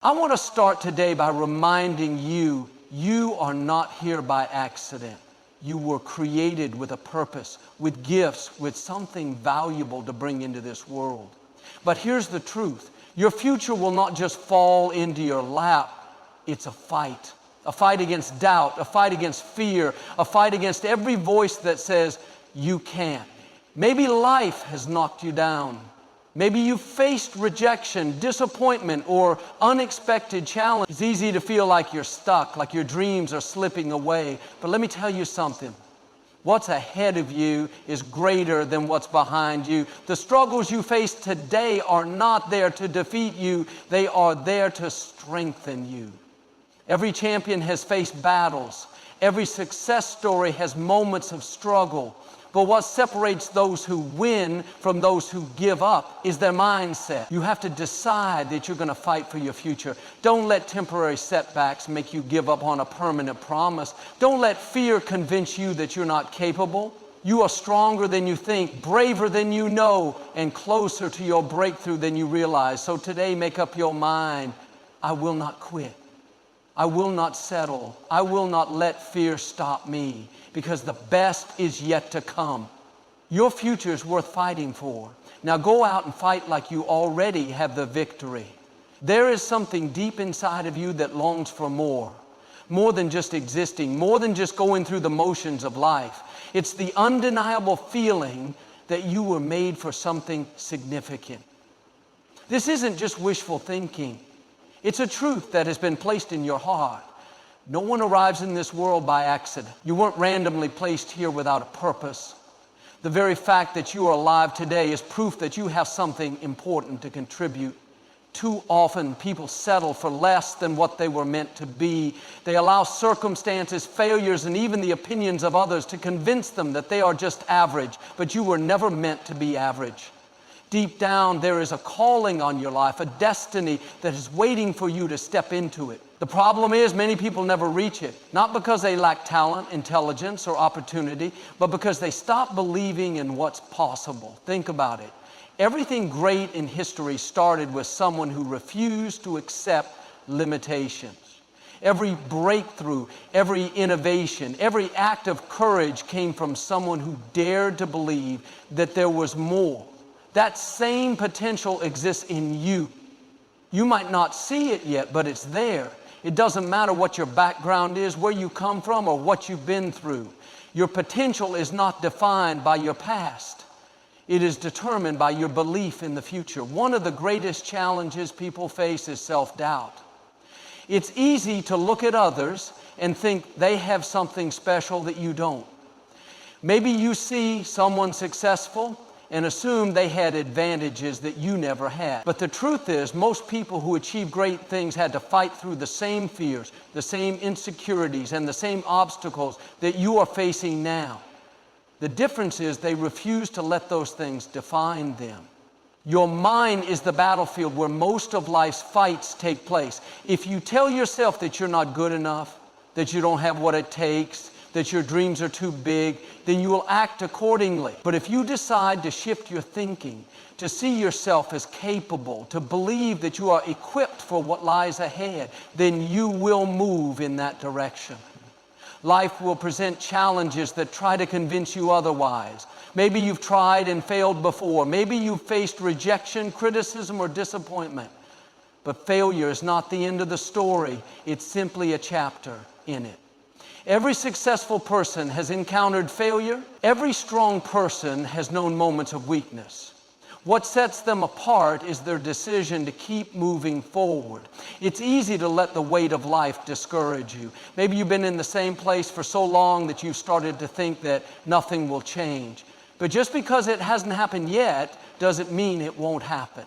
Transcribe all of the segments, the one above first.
I want to start today by reminding you, you are not here by accident. You were created with a purpose, with gifts, with something valuable to bring into this world. But here's the truth. Your future will not just fall into your lap. It's a fight against doubt, a fight against fear, a fight against every voice that says you can't. Maybe life has knocked you down. Maybe you've faced rejection, disappointment, or unexpected challenge. It's easy to feel like you're stuck, like your dreams are slipping away. But let me tell you something. What's ahead of you is greater than what's behind you. The struggles you face today are not there to defeat you. They are there to strengthen you. Every champion has faced battles. Every success story has moments of struggle. But what separates those who win from those who give up is their mindset. You have to decide that you're going to fight for your future. Don't let temporary setbacks make you give up on a permanent promise. Don't let fear convince you that you're not capable. You are stronger than you think, braver than you know, and closer to your breakthrough than you realize. So today, make up your mind. I will not quit. I will not settle. I will not let fear stop me, because the best is yet to come. Your future is worth fighting for. Now go out and fight like you already have the victory. There is something deep inside of you that longs for more than just existing, more than just going through the motions of life. It's the undeniable feeling that you were made for something significant. This isn't just wishful thinking. It's a truth that has been placed in your heart. No one arrives in this world by accident. You weren't randomly placed here without a purpose. The very fact that you are alive today is proof that you have something important to contribute. Too often, people settle for less than what they were meant to be. They allow circumstances, failures, and even the opinions of others to convince them that they are just average, but you were never meant to be average. Deep down, there is a calling on your life, a destiny that is waiting for you to step into it. The problem is many people never reach it, not because they lack talent, intelligence, or opportunity, but because they stop believing in what's possible. Think about it. Everything great in history started with someone who refused to accept limitations. Every breakthrough, every innovation, every act of courage came from someone who dared to believe that there was more. That same potential exists in you. You might not see it yet, but it's there. It doesn't matter what your background is, where you come from, or what you've been through. Your potential is not defined by your past. It is determined by your belief in the future. One of the greatest challenges people face is self-doubt. It's easy to look at others and think they have something special that you don't. Maybe you see someone successful and assume they had advantages that you never had. But the truth is, most people who achieve great things had to fight through the same fears, the same insecurities, and the same obstacles that you are facing now. The difference is they refuse to let those things define them. Your mind is the battlefield where most of life's fights take place. If you tell yourself that you're not good enough, that you don't have what it takes, that your dreams are too big, then you will act accordingly. But if you decide to shift your thinking, to see yourself as capable, to believe that you are equipped for what lies ahead, then you will move in that direction. Life will present challenges that try to convince you otherwise. Maybe you've tried and failed before. Maybe you've faced rejection, criticism, or disappointment. But failure is not the end of the story. It's simply a chapter in it. Every successful person has encountered failure. Every strong person has known moments of weakness. What sets them apart is their decision to keep moving forward. It's easy to let the weight of life discourage you. Maybe you've been in the same place for so long that you've started to think that nothing will change. But just because it hasn't happened yet doesn't mean it won't happen.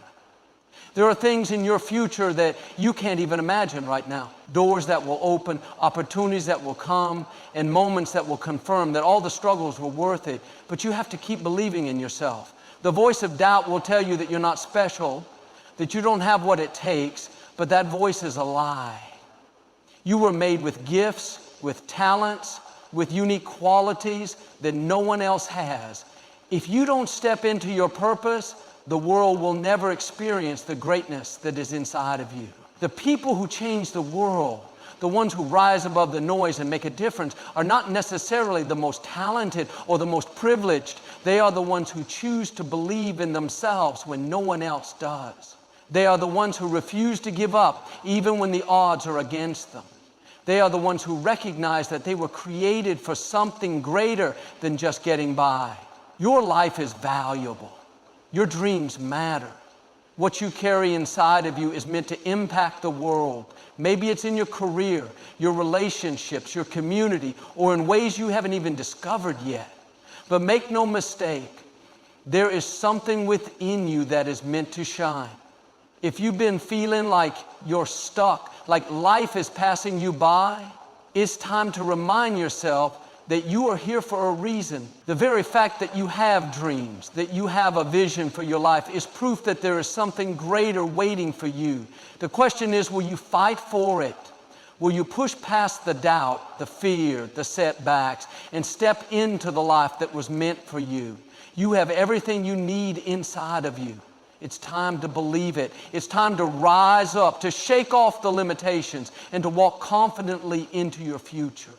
There are things in your future that you can't even imagine right now. Doors that will open, opportunities that will come, and moments that will confirm that all the struggles were worth it. But you have to keep believing in yourself. The voice of doubt will tell you that you're not special, that you don't have what it takes, but that voice is a lie. You were made with gifts, with talents, with unique qualities that no one else has. If you don't step into your purpose, the world will never experience the greatness that is inside of you. The people who change the world, the ones who rise above the noise and make a difference, are not necessarily the most talented or the most privileged. They are the ones who choose to believe in themselves when no one else does. They are the ones who refuse to give up even when the odds are against them. They are the ones who recognize that they were created for something greater than just getting by. Your life is valuable. Your dreams matter. What you carry inside of you is meant to impact the world. Maybe it's in your career, your relationships, your community, or in ways you haven't even discovered yet. But make no mistake, there is something within you that is meant to shine. If you've been feeling like you're stuck, like life is passing you by, it's time to remind yourself that you are here for a reason. The very fact that you have dreams, that you have a vision for your life, is proof that there is something greater waiting for you. The question is, will you fight for it? Will you push past the doubt, the fear, the setbacks, and step into the life that was meant for you? You have everything you need inside of you. It's time to believe it. It's time to rise up, to shake off the limitations, and to walk confidently into your future.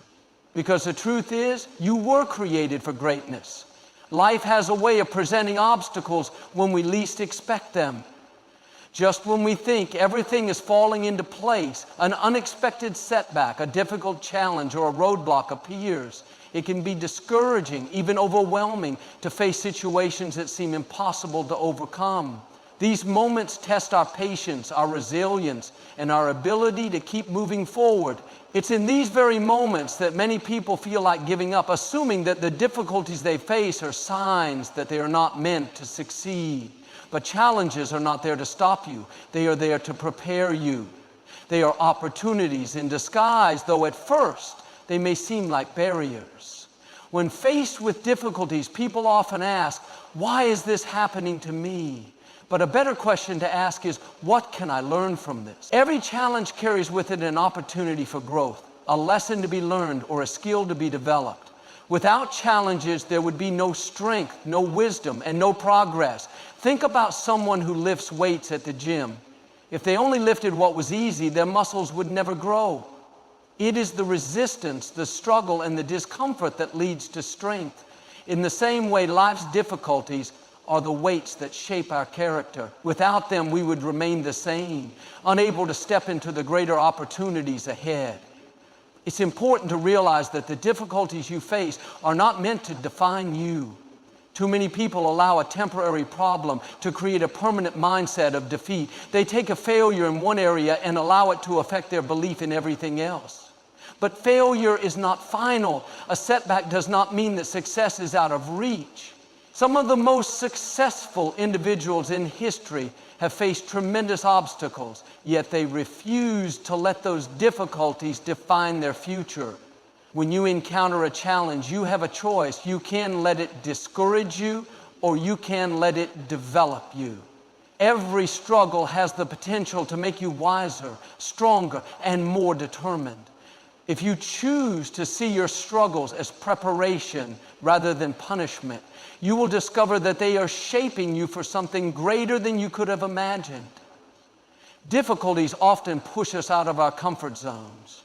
Because the truth is, you were created for greatness. Life has a way of presenting obstacles when we least expect them. Just when we think everything is falling into place, an unexpected setback, a difficult challenge, or a roadblock appears. It can be discouraging, even overwhelming, to face situations that seem impossible to overcome. These moments test our patience, our resilience, and our ability to keep moving forward. It's in these very moments that many people feel like giving up, assuming that the difficulties they face are signs that they are not meant to succeed. But challenges are not there to stop you. They are there to prepare you. They are opportunities in disguise, though at first they may seem like barriers. When faced with difficulties, people often ask, why is this happening to me? But a better question to ask is, what can I learn from this? Every challenge carries with it an opportunity for growth, a lesson to be learned, or a skill to be developed. Without challenges, there would be no strength, no wisdom, and no progress. Think about someone who lifts weights at the gym. If they only lifted what was easy, their muscles would never grow. It is the resistance, the struggle, and the discomfort that leads to strength. In the same way, life's difficulties are the weights that shape our character. Without them, we would remain the same, unable to step into the greater opportunities ahead. It's important to realize that the difficulties you face are not meant to define you. Too many people allow a temporary problem to create a permanent mindset of defeat. They take a failure in one area and allow it to affect their belief in everything else. But failure is not final. A setback does not mean that success is out of reach. Some of the most successful individuals in history have faced tremendous obstacles, yet they refuse to let those difficulties define their future. When you encounter a challenge, you have a choice. You can let it discourage you, or you can let it develop you. Every struggle has the potential to make you wiser, stronger, and more determined. If you choose to see your struggles as preparation rather than punishment, you will discover that they are shaping you for something greater than you could have imagined. Difficulties often push us out of our comfort zones.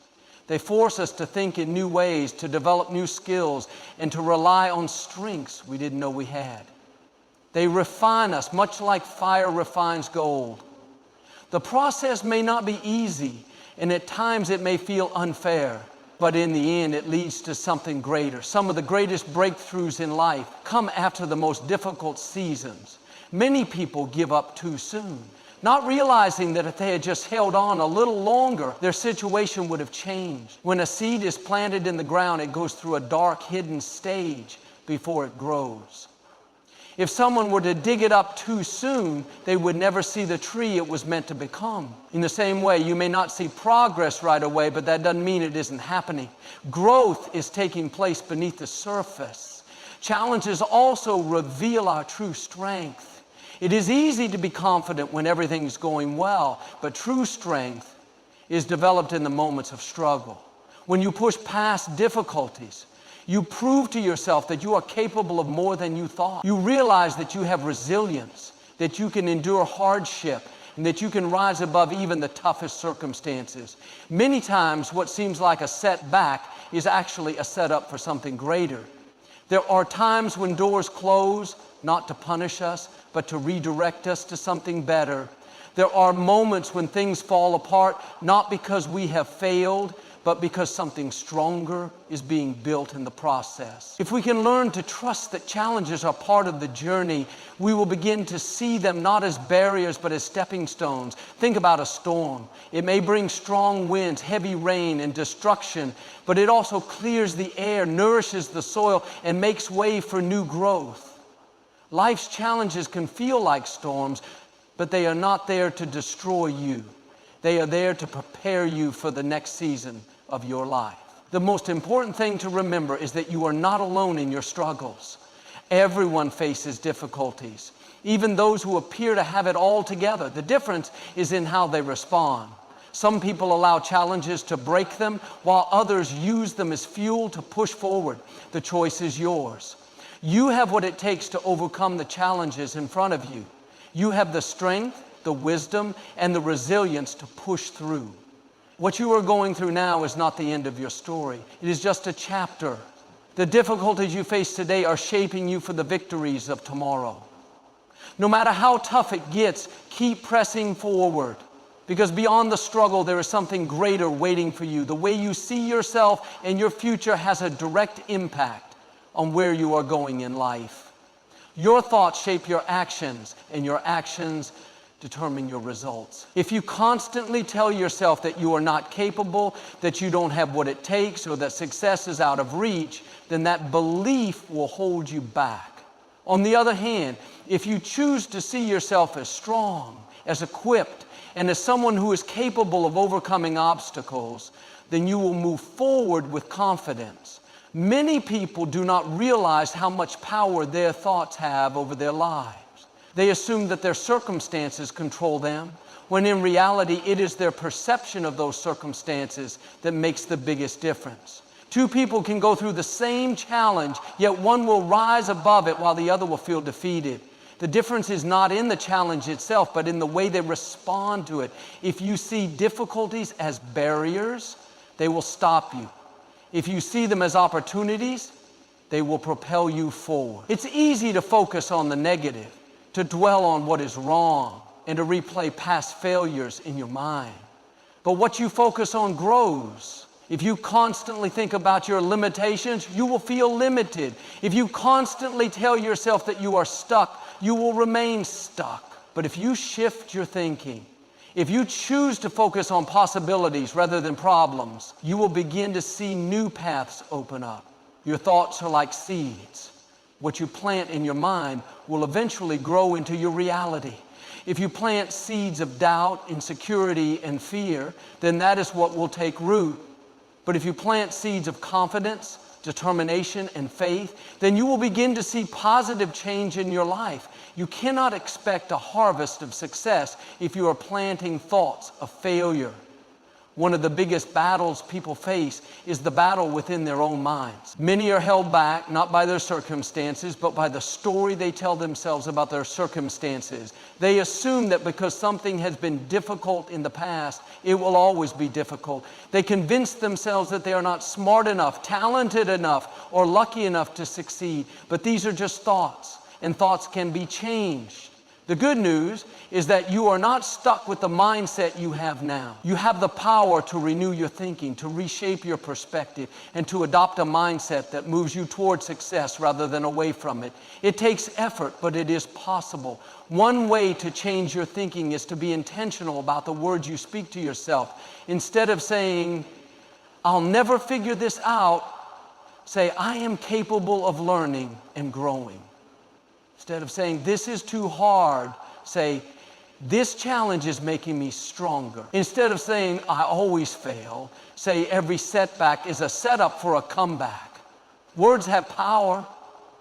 They force us to think in new ways, to develop new skills, and to rely on strengths we didn't know we had. They refine us, much like fire refines gold. The process may not be easy, and at times it may feel unfair, but in the end it leads to something greater. Some of the greatest breakthroughs in life come after the most difficult seasons. Many people give up too soon, not realizing that if they had just held on a little longer, their situation would have changed. When a seed is planted in the ground, it goes through a dark, hidden stage before it grows. If someone were to dig it up too soon, they would never see the tree it was meant to become. In the same way, you may not see progress right away, but that doesn't mean it isn't happening. Growth is taking place beneath the surface. Challenges also reveal our true strength. It is easy to be confident when everything's going well, but true strength is developed in the moments of struggle. When you push past difficulties, you prove to yourself that you are capable of more than you thought. You realize that you have resilience, that you can endure hardship, and that you can rise above even the toughest circumstances. Many times, what seems like a setback is actually a setup for something greater. There are times when doors close, not to punish us, but to redirect us to something better. There are moments when things fall apart, not because we have failed, but because something stronger is being built in the process. If we can learn to trust that challenges are part of the journey, we will begin to see them not as barriers, but as stepping stones. Think about a storm. It may bring strong winds, heavy rain, and destruction, but it also clears the air, nourishes the soil, and makes way for new growth. Life's challenges can feel like storms, but they are not there to destroy you. They are there to prepare you for the next season of your life. The most important thing to remember is that you are not alone in your struggles. Everyone faces difficulties, even those who appear to have it all together. The difference is in how they respond. Some people allow challenges to break them, while others use them as fuel to push forward. The choice is yours. You have what it takes to overcome the challenges in front of you. You have the strength, the wisdom, and the resilience to push through. What you are going through now is not the end of your story. It is just a chapter. The difficulties you face today are shaping you for the victories of tomorrow. No matter how tough it gets, keep pressing forward, because beyond the struggle, there is something greater waiting for you. The way you see yourself and your future has a direct impact on where you are going in life. Your thoughts shape your actions, and your actions determine your results. If you constantly tell yourself that you are not capable, that you don't have what it takes, or that success is out of reach, then that belief will hold you back. On the other hand, if you choose to see yourself as strong, as equipped, and as someone who is capable of overcoming obstacles, then you will move forward with confidence. Many people do not realize how much power their thoughts have over their lives. They assume that their circumstances control them, when in reality it is their perception of those circumstances that makes the biggest difference. Two people can go through the same challenge, yet one will rise above it while the other will feel defeated. The difference is not in the challenge itself, but in the way they respond to it. If you see difficulties as barriers, they will stop you. If you see them as opportunities, they will propel you forward. It's easy to focus on the negative, to dwell on what is wrong, and to replay past failures in your mind. But what you focus on grows. If you constantly think about your limitations, you will feel limited. If you constantly tell yourself that you are stuck, you will remain stuck. But if you shift your thinking, if you choose to focus on possibilities rather than problems, you will begin to see new paths open up. Your thoughts are like seeds. What you plant in your mind will eventually grow into your reality. If you plant seeds of doubt, insecurity, and fear, then that is what will take root. But if you plant seeds of confidence, determination, and faith, then you will begin to see positive change in your life. You cannot expect a harvest of success if you are planting thoughts of failure. One of the biggest battles people face is the battle within their own minds. Many are held back not by their circumstances, but by the story they tell themselves about their circumstances. They assume that because something has been difficult in the past, it will always be difficult. They convince themselves that they are not smart enough, talented enough, or lucky enough to succeed. But these are just thoughts, and thoughts can be changed. The good news is that you are not stuck with the mindset you have now. You have the power to renew your thinking, to reshape your perspective, and to adopt a mindset that moves you toward success rather than away from it. It takes effort, but it is possible. One way to change your thinking is to be intentional about the words you speak to yourself. Instead of saying, "I'll never figure this out," say, "I am capable of learning and growing." Instead of saying, "This is too hard," say, "This challenge is making me stronger." Instead of saying, "I always fail," say, "Every setback is a setup for a comeback." Words have power,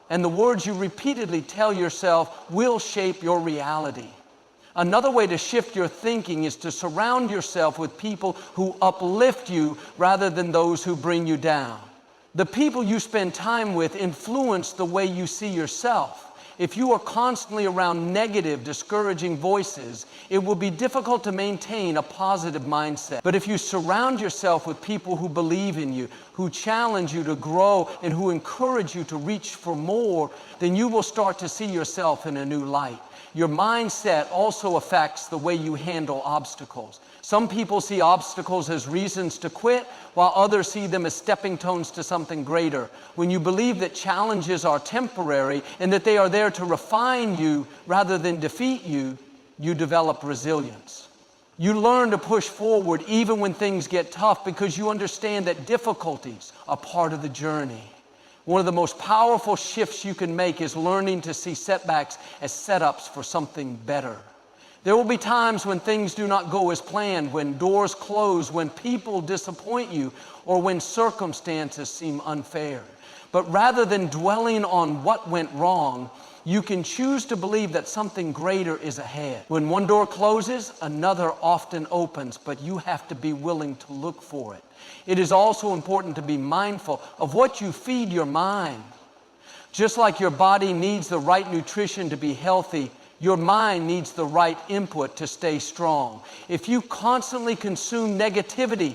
and the words you repeatedly tell yourself will shape your reality. Another way to shift your thinking is to surround yourself with people who uplift you rather than those who bring you down. The people you spend time with influence the way you see yourself. If you are constantly around negative, discouraging voices, it will be difficult to maintain a positive mindset. But if you surround yourself with people who believe in you, who challenge you to grow, and who encourage you to reach for more, then you will start to see yourself in a new light. Your mindset also affects the way you handle obstacles. Some people see obstacles as reasons to quit, while others see them as stepping stones to something greater. When you believe that challenges are temporary and that they are there to refine you rather than defeat you, you develop resilience. You learn to push forward even when things get tough because you understand that difficulties are part of the journey. One of the most powerful shifts you can make is learning to see setbacks as setups for something better. There will be times when things do not go as planned, when doors close, when people disappoint you, or when circumstances seem unfair. But rather than dwelling on what went wrong, you can choose to believe that something greater is ahead. When one door closes, another often opens, but you have to be willing to look for it. It is also important to be mindful of what you feed your mind. Just like your body needs the right nutrition to be healthy, your mind needs the right input to stay strong. If you constantly consume negativity,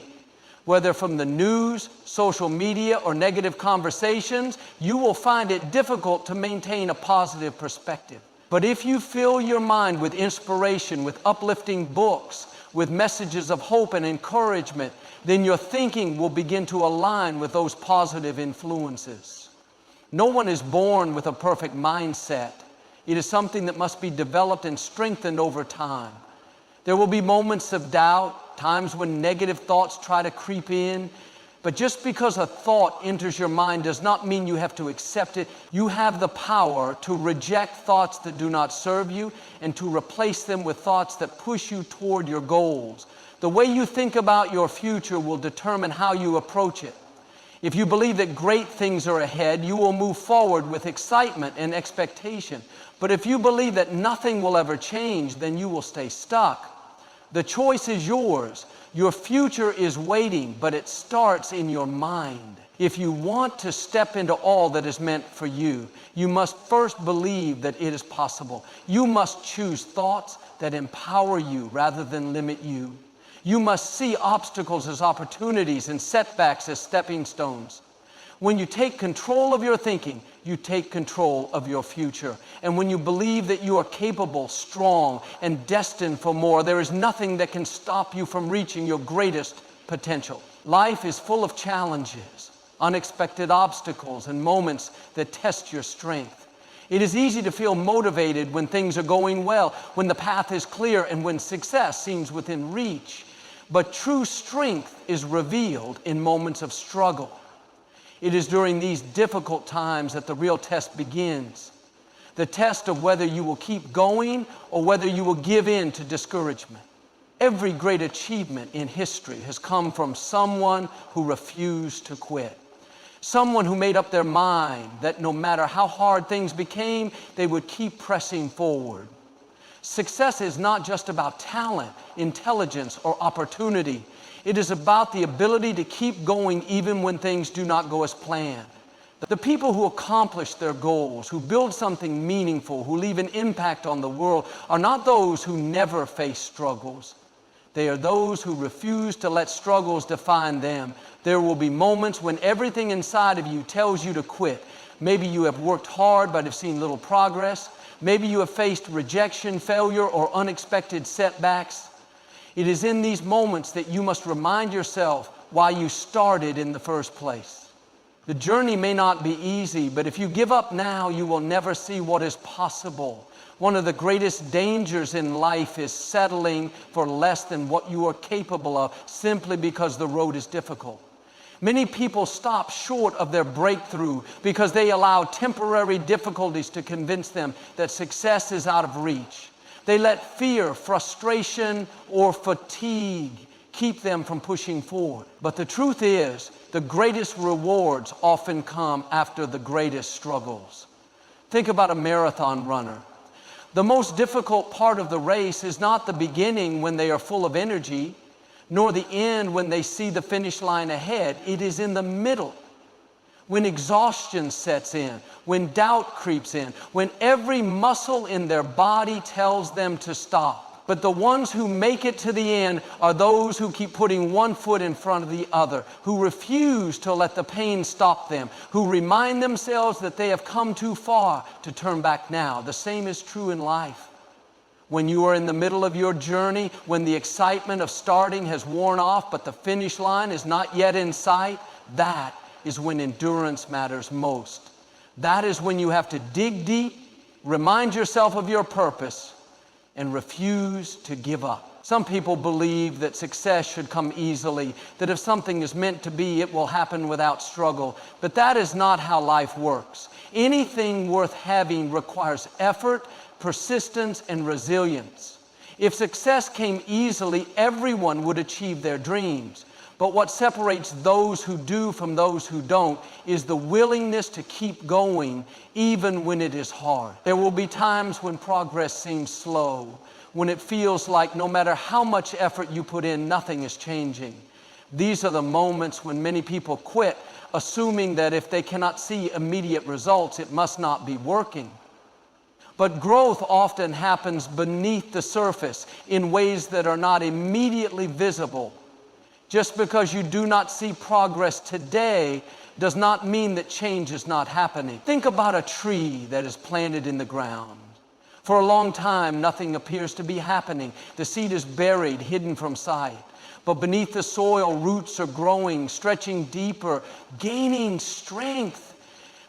whether from the news, social media, or negative conversations, you will find it difficult to maintain a positive perspective. But if you fill your mind with inspiration, with uplifting books, with messages of hope and encouragement, then your thinking will begin to align with those positive influences. No one is born with a perfect mindset. It is something that must be developed and strengthened over time. There will be moments of doubt, times when negative thoughts try to creep in. But just because a thought enters your mind does not mean you have to accept it. You have the power to reject thoughts that do not serve you and to replace them with thoughts that push you toward your goals. The way you think about your future will determine how you approach it. If you believe that great things are ahead, you will move forward with excitement and expectation. But if you believe that nothing will ever change, then you will stay stuck. The choice is yours. Your future is waiting, but it starts in your mind. If you want to step into all that is meant for you, you must first believe that it is possible. You must choose thoughts that empower you rather than limit you. You must see obstacles as opportunities and setbacks as stepping stones. When you take control of your thinking, you take control of your future. And when you believe that you are capable, strong, and destined for more, there is nothing that can stop you from reaching your greatest potential. Life is full of challenges, unexpected obstacles, and moments that test your strength. It is easy to feel motivated when things are going well, when the path is clear, and when success seems within reach. But true strength is revealed in moments of struggle. It is during these difficult times that the real test begins. The test of whether you will keep going or whether you will give in to discouragement. Every great achievement in history has come from someone who refused to quit. Someone who made up their mind that no matter how hard things became, they would keep pressing forward. Success is not just about talent, intelligence, or opportunity. It is about the ability to keep going even when things do not go as planned. The people who accomplish their goals, who build something meaningful, who leave an impact on the world, are not those who never face struggles. They are those who refuse to let struggles define them. There will be moments when everything inside of you tells you to quit. Maybe you have worked hard but have seen little progress. Maybe you have faced rejection, failure, or unexpected setbacks. It is in these moments that you must remind yourself why you started in the first place. The journey may not be easy, but if you give up now, you will never see what is possible. One of the greatest dangers in life is settling for less than what you are capable of simply because the road is difficult. Many people stop short of their breakthrough because they allow temporary difficulties to convince them that success is out of reach. They let fear, frustration, or fatigue keep them from pushing forward. But the truth is, the greatest rewards often come after the greatest struggles. Think about a marathon runner. The most difficult part of the race is not the beginning when they are full of energy, nor the end when they see the finish line ahead. It is in the middle, when exhaustion sets in, when doubt creeps in, when every muscle in their body tells them to stop. But the ones who make it to the end are those who keep putting one foot in front of the other, who refuse to let the pain stop them, who remind themselves that they have come too far to turn back now. The same is true in life. When you are in the middle of your journey, when the excitement of starting has worn off, but the finish line is not yet in sight, that is when endurance matters most. That is when you have to dig deep, remind yourself of your purpose, and refuse to give up. Some people believe that success should come easily, that if something is meant to be, it will happen without struggle. But that is not how life works. Anything worth having requires effort, persistence, and resilience. If success came easily, everyone would achieve their dreams. But what separates those who do from those who don't is the willingness to keep going even when it is hard. There will be times when progress seems slow, when it feels like no matter how much effort you put in, nothing is changing. These are the moments when many people quit, assuming that if they cannot see immediate results, it must not be working. But growth often happens beneath the surface in ways that are not immediately visible. Just because you do not see progress today does not mean that change is not happening. Think about a tree that is planted in the ground. For a long time, nothing appears to be happening. The seed is buried, hidden from sight. But beneath the soil, roots are growing, stretching deeper, gaining strength.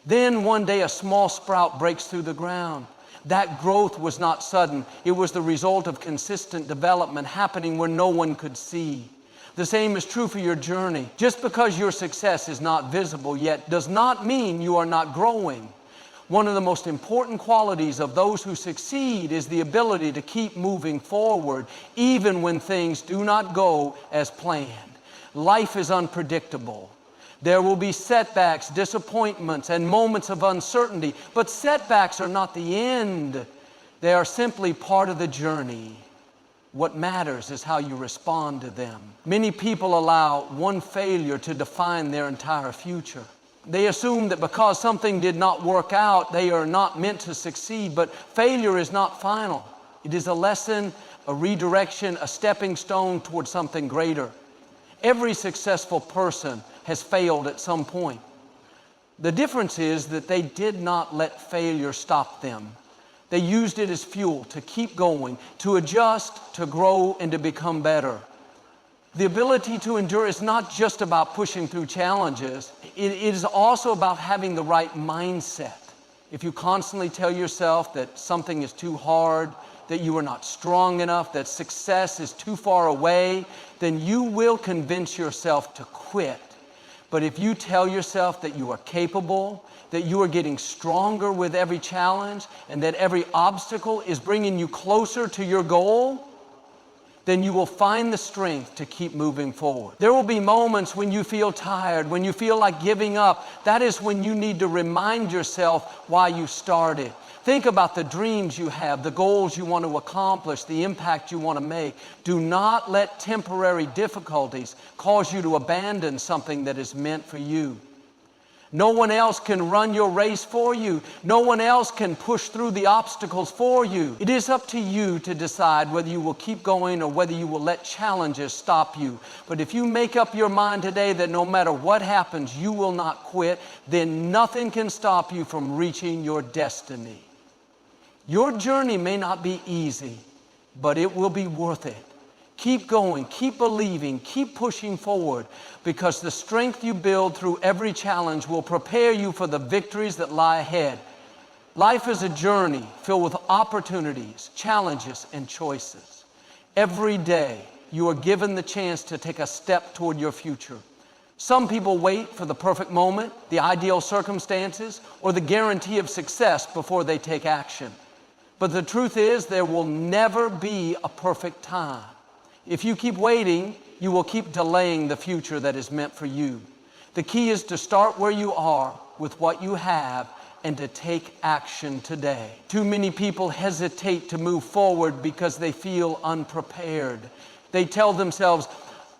Then one day, a small sprout breaks through the ground. That growth was not sudden. It was the result of consistent development happening where no one could see. The same is true for your journey. Just because your success is not visible yet does not mean you are not growing. One of the most important qualities of those who succeed is the ability to keep moving forward, even when things do not go as planned. Life is unpredictable. There will be setbacks, disappointments, and moments of uncertainty, but setbacks are not the end. They are simply part of the journey. What matters is how you respond to them. Many people allow one failure to define their entire future. They assume that because something did not work out, they are not meant to succeed, but failure is not final. It is a lesson, a redirection, a stepping stone towards something greater. Every successful person has failed at some point. The difference is that they did not let failure stop them. They used it as fuel to keep going, to adjust, to grow, and to become better. The ability to endure is not just about pushing through challenges. It is also about having the right mindset. If you constantly tell yourself that something is too hard, that you are not strong enough, that success is too far away, then you will convince yourself to quit. But if you tell yourself that you are capable, that you are getting stronger with every challenge, and that every obstacle is bringing you closer to your goal, then you will find the strength to keep moving forward. There will be moments when you feel tired, when you feel like giving up. That is when you need to remind yourself why you started. Think about the dreams you have, the goals you want to accomplish, the impact you want to make. Do not let temporary difficulties cause you to abandon something that is meant for you. No one else can run your race for you. No one else can push through the obstacles for you. It is up to you to decide whether you will keep going or whether you will let challenges stop you. But if you make up your mind today that no matter what happens, you will not quit, then nothing can stop you from reaching your destiny. Your journey may not be easy, but it will be worth it. Keep going, keep believing, keep pushing forward, because the strength you build through every challenge will prepare you for the victories that lie ahead. Life is a journey filled with opportunities, challenges, and choices. Every day, you are given the chance to take a step toward your future. Some people wait for the perfect moment, the ideal circumstances, or the guarantee of success before they take action. But the truth is, there will never be a perfect time. If you keep waiting, you will keep delaying the future that is meant for you. The key is to start where you are with what you have and to take action today. Too many people hesitate to move forward because they feel unprepared. They tell themselves,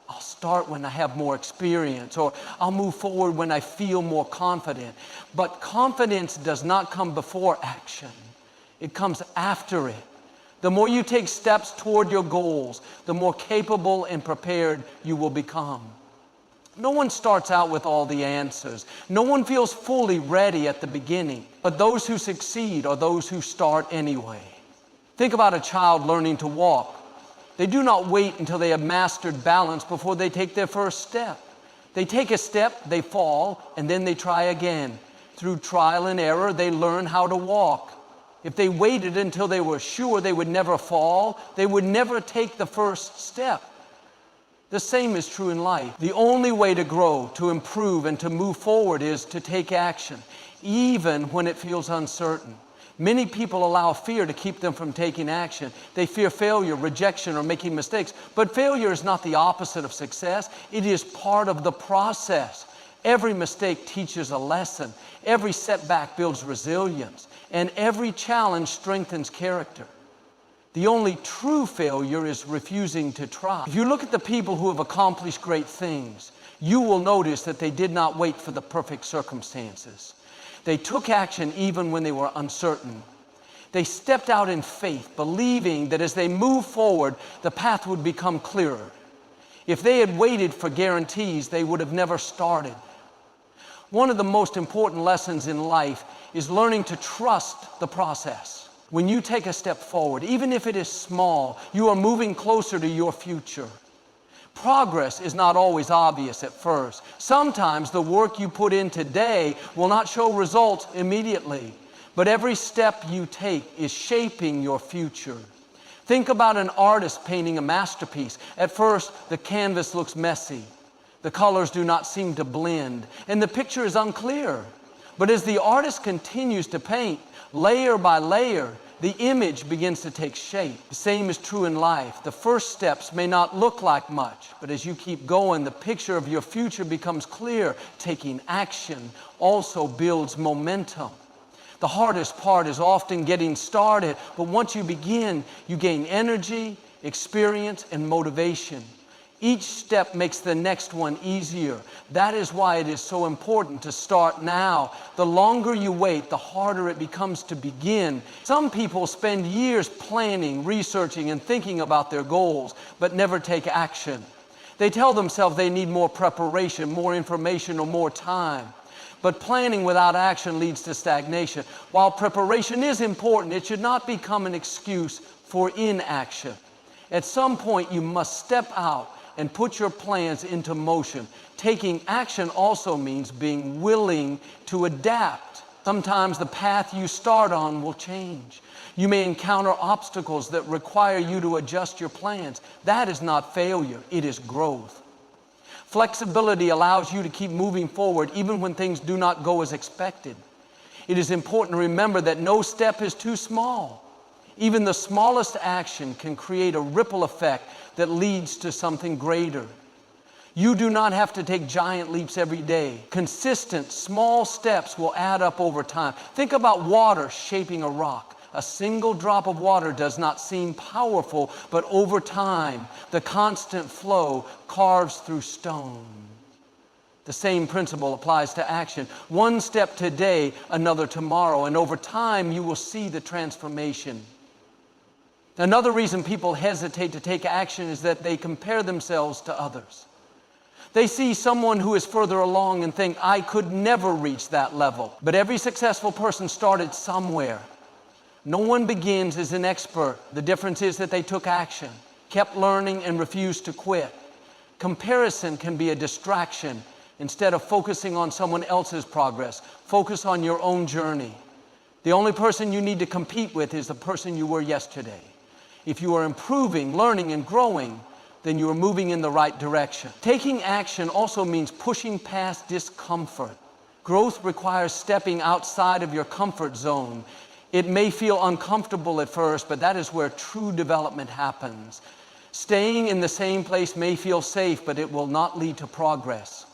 I'll start start when I have more experience, or I'll move forward when I feel more confident. But confidence does not come before action. It comes after it. The more you take steps toward your goals, the more capable and prepared you will become. No one starts out with all the answers. No one feels fully ready at the beginning. But those who succeed are those who start anyway. Think about a child learning to walk. They do not wait until they have mastered balance before they take their first step. They take a step, they fall, and then they try again. Through trial and error, they learn how to walk. If they waited until they were sure they would never fall, they would never take the first step. The same is true in life. The only way to grow, to improve, and to move forward is to take action, even when it feels uncertain. Many people allow fear to keep them from taking action. They fear failure, rejection, or making mistakes. But failure is not the opposite of success. It is part of the process. Every mistake teaches a lesson. Every setback builds resilience. And every challenge strengthens character. The only true failure is refusing to try. If you look at the people who have accomplished great things, you will notice that they did not wait for the perfect circumstances. They took action even when they were uncertain. They stepped out in faith, believing that as they moved forward, the path would become clearer. If they had waited for guarantees, they would have never started. One of the most important lessons in life is learning to trust the process. When you take a step forward, even if it is small, you are moving closer to your future. Progress is not always obvious at first. Sometimes the work you put in today will not show results immediately, but every step you take is shaping your future. Think about an artist painting a masterpiece. At first, the canvas looks messy. The colors do not seem to blend, and the picture is unclear. But as the artist continues to paint, layer by layer, the image begins to take shape. The same is true in life. The first steps may not look like much, but as you keep going, the picture of your future becomes clear. Taking action also builds momentum. The hardest part is often getting started, but once you begin, you gain energy, experience, and motivation. Each step makes the next one easier. That is why it is so important to start now. The longer you wait, the harder it becomes to begin. Some people spend years planning, researching, and thinking about their goals, but never take action. They tell themselves they need more preparation, more information, or more time. But planning without action leads to stagnation. While preparation is important, it should not become an excuse for inaction. At some point, you must step out and put your plans into motion. Taking action also means being willing to adapt. Sometimes the path you start on will change. You may encounter obstacles that require you to adjust your plans. That is not failure, it is growth. Flexibility allows you to keep moving forward even when things do not go as expected. It is important to remember that no step is too small. Even the smallest action can create a ripple effect that leads to something greater. You do not have to take giant leaps every day. Consistent, small steps will add up over time. Think about water shaping a rock. A single drop of water does not seem powerful, but over time, the constant flow carves through stone. The same principle applies to action. One step today, another tomorrow, and over time, you will see the transformation. Another reason people hesitate to take action is that they compare themselves to others. They see someone who is further along and think, I could never reach that level. But every successful person started somewhere. No one begins as an expert. The difference is that they took action, kept learning, and refused to quit. Comparison can be a distraction. Instead of focusing on someone else's progress, focus on your own journey. The only person you need to compete with is the person you were yesterday. If you are improving, learning, and growing, then you are moving in the right direction. Taking action also means pushing past discomfort. Growth requires stepping outside of your comfort zone. It may feel uncomfortable at first, but that is where true development happens. Staying in the same place may feel safe, but it will not lead to progress.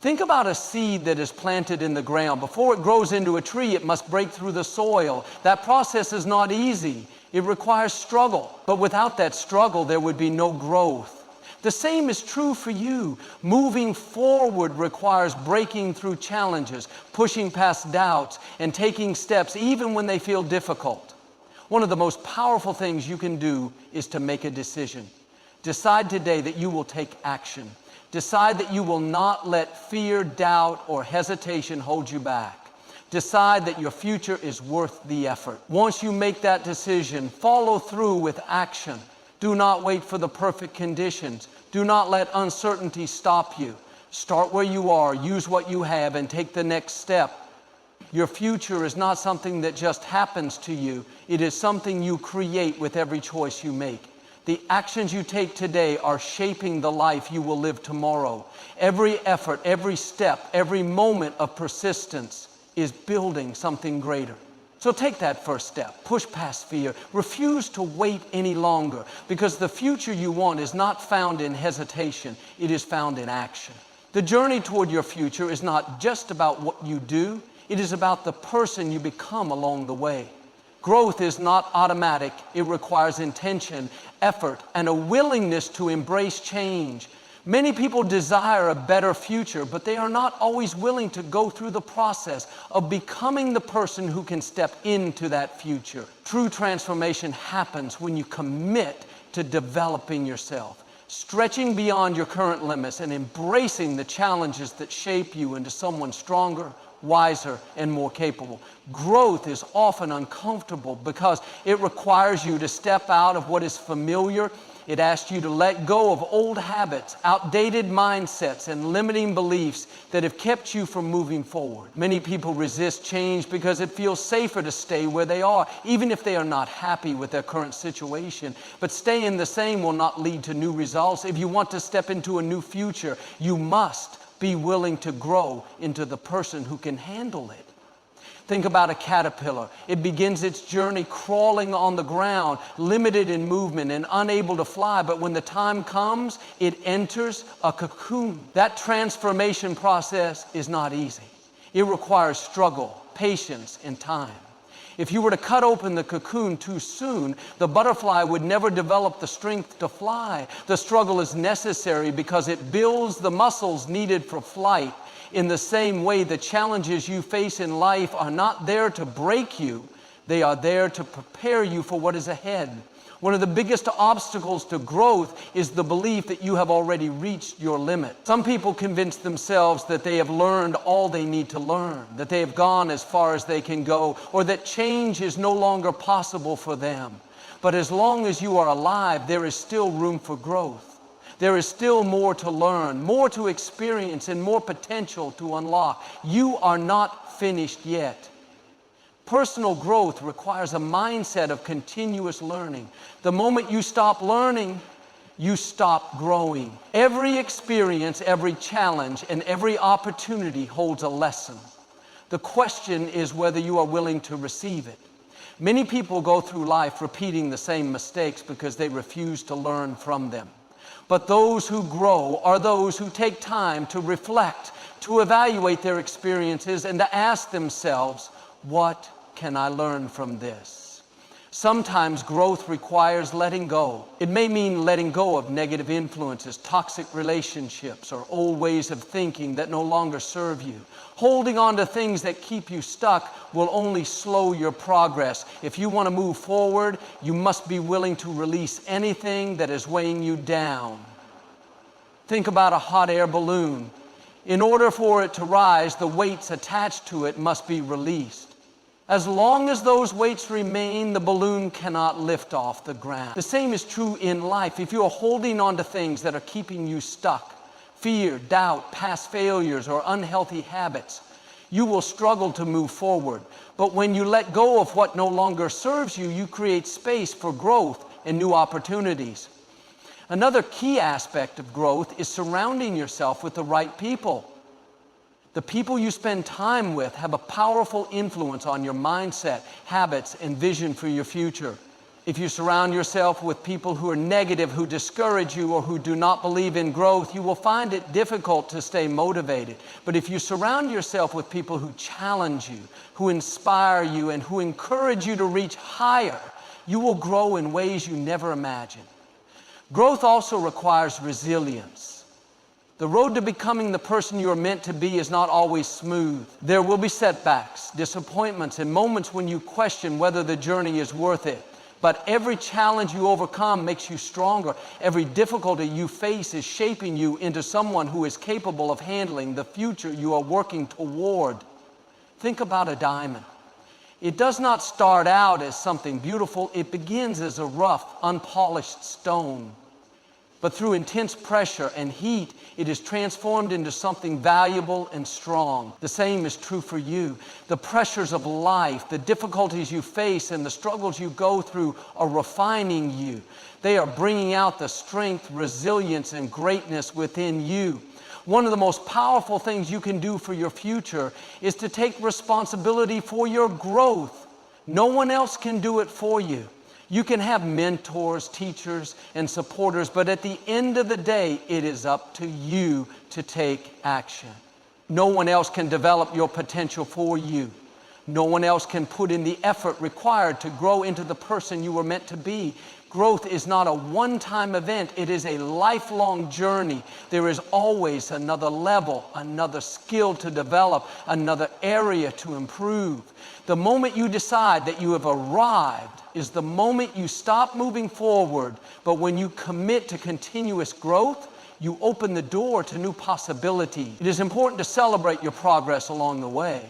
Think about a seed that is planted in the ground. Before it grows into a tree, it must break through the soil. That process is not easy. It requires struggle. But without that struggle, there would be no growth. The same is true for you. Moving forward requires breaking through challenges, pushing past doubts, and taking steps even when they feel difficult. One of the most powerful things you can do is to make a decision. Decide today that you will take action. Decide that you will not let fear, doubt, or hesitation hold you back. Decide that your future is worth the effort. Once you make that decision, follow through with action. Do not wait for the perfect conditions. Do not let uncertainty stop you. Start where you are, use what you have, and take the next step. Your future is not something that just happens to you. It is something you create with every choice you make. The actions you take today are shaping the life you will live tomorrow. Every effort, every step, every moment of persistence is building something greater. So take that first step. Push past fear. Refuse to wait any longer, because the future you want is not found in hesitation. It is found in action. The journey toward your future is not just about what you do. It is about the person you become along the way. Growth is not automatic. It requires intention, effort, and a willingness to embrace change. Many people desire a better future, but they are not always willing to go through the process of becoming the person who can step into that future. True transformation happens when you commit to developing yourself, stretching beyond your current limits, and embracing the challenges that shape you into someone stronger, wiser, and more capable. Growth is often uncomfortable because it requires you to step out of what is familiar. It asks you to let go of old habits, outdated mindsets, and limiting beliefs that have kept you from moving forward. Many people resist change because it feels safer to stay where they are, even if they are not happy with their current situation. But staying the same will not lead to new results. If you want to step into a new future, you must be willing to grow into the person who can handle it. Think about a caterpillar. It begins its journey crawling on the ground, limited in movement and unable to fly. But when the time comes, it enters a cocoon. That transformation process is not easy. It requires struggle, patience, and time. If you were to cut open the cocoon too soon, the butterfly would never develop the strength to fly. The struggle is necessary because it builds the muscles needed for flight. In the same way, the challenges you face in life are not there to break you. They are there to prepare you for what is ahead. One of the biggest obstacles to growth is the belief that you have already reached your limit. Some people convince themselves that they have learned all they need to learn, that they have gone as far as they can go, or that change is no longer possible for them. But as long as you are alive, there is still room for growth. There is still more to learn, more to experience, and more potential to unlock. You are not finished yet. Personal growth requires a mindset of continuous learning. The moment you stop learning, you stop growing. Every experience, every challenge, and every opportunity holds a lesson. The question is whether you are willing to receive it. Many people go through life repeating the same mistakes because they refuse to learn from them. But those who grow are those who take time to reflect, to evaluate their experiences, and to ask themselves, what can I learn from this? Sometimes growth requires letting go. It may mean letting go of negative influences, toxic relationships, or old ways of thinking that no longer serve you. Holding on to things that keep you stuck will only slow your progress. If you want to move forward, you must be willing to release anything that is weighing you down. Think about a hot air balloon. In order for it to rise, the weights attached to it must be released. As long as those weights remain, the balloon cannot lift off the ground. The same is true in life. If you are holding on to things that are keeping you stuck, fear, doubt, past failures, or unhealthy habits, you will struggle to move forward. But when you let go of what no longer serves you, you create space for growth and new opportunities. Another key aspect of growth is surrounding yourself with the right people. The people you spend time with have a powerful influence on your mindset, habits, and vision for your future. If you surround yourself with people who are negative, who discourage you, or who do not believe in growth, you will find it difficult to stay motivated. But if you surround yourself with people who challenge you, who inspire you, and who encourage you to reach higher, you will grow in ways you never imagined. Growth also requires resilience. The road to becoming the person you are meant to be is not always smooth. There will be setbacks, disappointments, and moments when you question whether the journey is worth it. But every challenge you overcome makes you stronger. Every difficulty you face is shaping you into someone who is capable of handling the future you are working toward. Think about a diamond. It does not start out as something beautiful. It begins as a rough, unpolished stone. But through intense pressure and heat, it is transformed into something valuable and strong. The same is true for you. The pressures of life, the difficulties you face, and the struggles you go through are refining you. They are bringing out the strength, resilience, and greatness within you. One of the most powerful things you can do for your future is to take responsibility for your growth. No one else can do it for you. You can have mentors, teachers, and supporters, but at the end of the day, it is up to you to take action. No one else can develop your potential for you. No one else can put in the effort required to grow into the person you were meant to be. Growth is not a one-time event. It is a lifelong journey. There is always another level, another skill to develop, another area to improve. The moment you decide that you have arrived is the moment you stop moving forward. But when you commit to continuous growth, you open the door to new possibility. It is important to celebrate your progress along the way.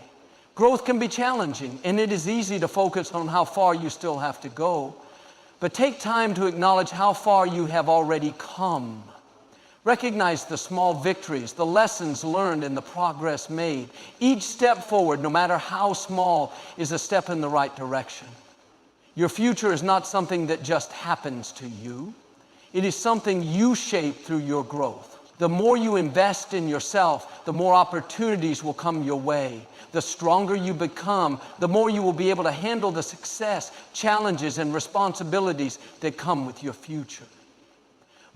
Growth can be challenging, and it is easy to focus on how far you still have to go. But take time to acknowledge how far you have already come. Recognize the small victories, the lessons learned, and the progress made. Each step forward, no matter how small, is a step in the right direction. Your future is not something that just happens to you. It is something you shape through your growth. The more you invest in yourself, the more opportunities will come your way. The stronger you become, the more you will be able to handle the success, challenges, and responsibilities that come with your future.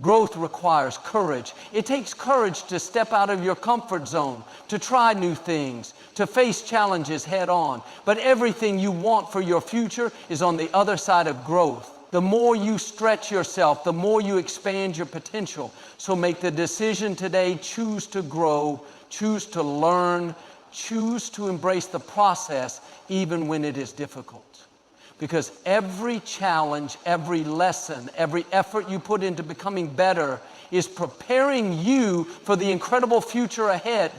Growth requires courage. It takes courage to step out of your comfort zone, to try new things, to face challenges head on. But everything you want for your future is on the other side of growth. The more you stretch yourself, the more you expand your potential. So make the decision today, choose to grow, choose to learn, choose to embrace the process even when it is difficult. Because every challenge, every lesson, every effort you put into becoming better is preparing you for the incredible future ahead.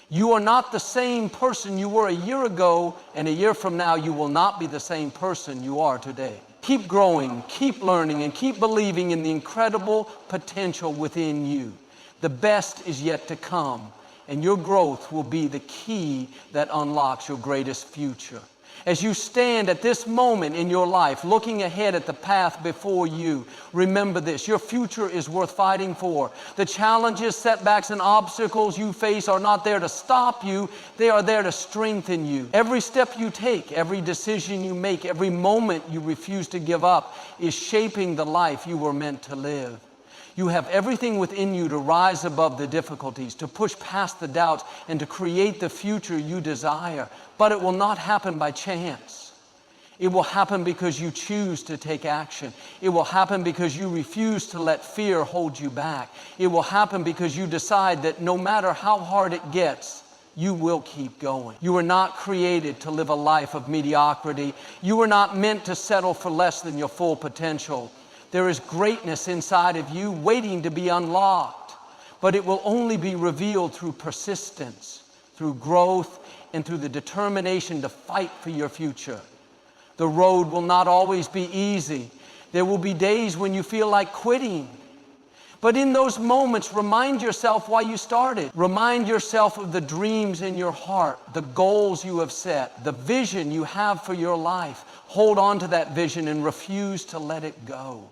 You are not the same person you were a year ago, and a year from now you will not be the same person you are today. Keep growing, keep learning, and keep believing in the incredible potential within you. The best is yet to come, and your growth will be the key that unlocks your greatest future. As you stand at this moment in your life, looking ahead at the path before you, remember this: your future is worth fighting for. The challenges, setbacks, and obstacles you face are not there to stop you. They are there to strengthen you. Every step you take, every decision you make, every moment you refuse to give up is shaping the life you were meant to live. You have everything within you to rise above the difficulties, to push past the doubts, and to create the future you desire. But it will not happen by chance. It will happen because you choose to take action. It will happen because you refuse to let fear hold you back. It will happen because you decide that no matter how hard it gets, you will keep going. You were not created to live a life of mediocrity. You were not meant to settle for less than your full potential. There is greatness inside of you waiting to be unlocked, but it will only be revealed through persistence, through growth, and through the determination to fight for your future. The road will not always be easy. There will be days when you feel like quitting. But in those moments, remind yourself why you started. Remind yourself of the dreams in your heart, the goals you have set, the vision you have for your life. Hold on to that vision and refuse to let it go.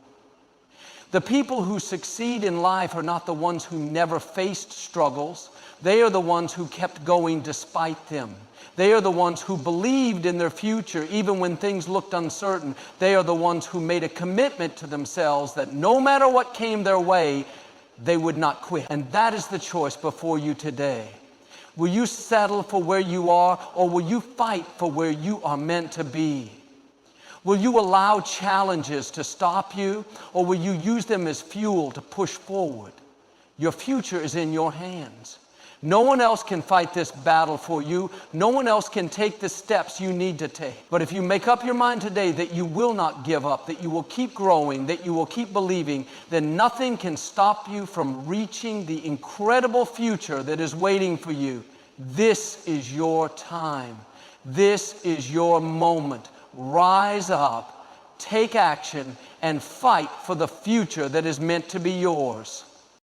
The people who succeed in life are not the ones who never faced struggles. They are the ones who kept going despite them. They are the ones who believed in their future even when things looked uncertain. They are the ones who made a commitment to themselves that no matter what came their way, they would not quit. And that is the choice before you today. Will you settle for where you are, or will you fight for where you are meant to be? Will you allow challenges to stop you, or will you use them as fuel to push forward? Your future is in your hands. No one else can fight this battle for you. No one else can take the steps you need to take. But if you make up your mind today that you will not give up, that you will keep growing, that you will keep believing, then nothing can stop you from reaching the incredible future that is waiting for you. This is your time. This is your moment. Rise up, take action, and fight for the future that is meant to be yours.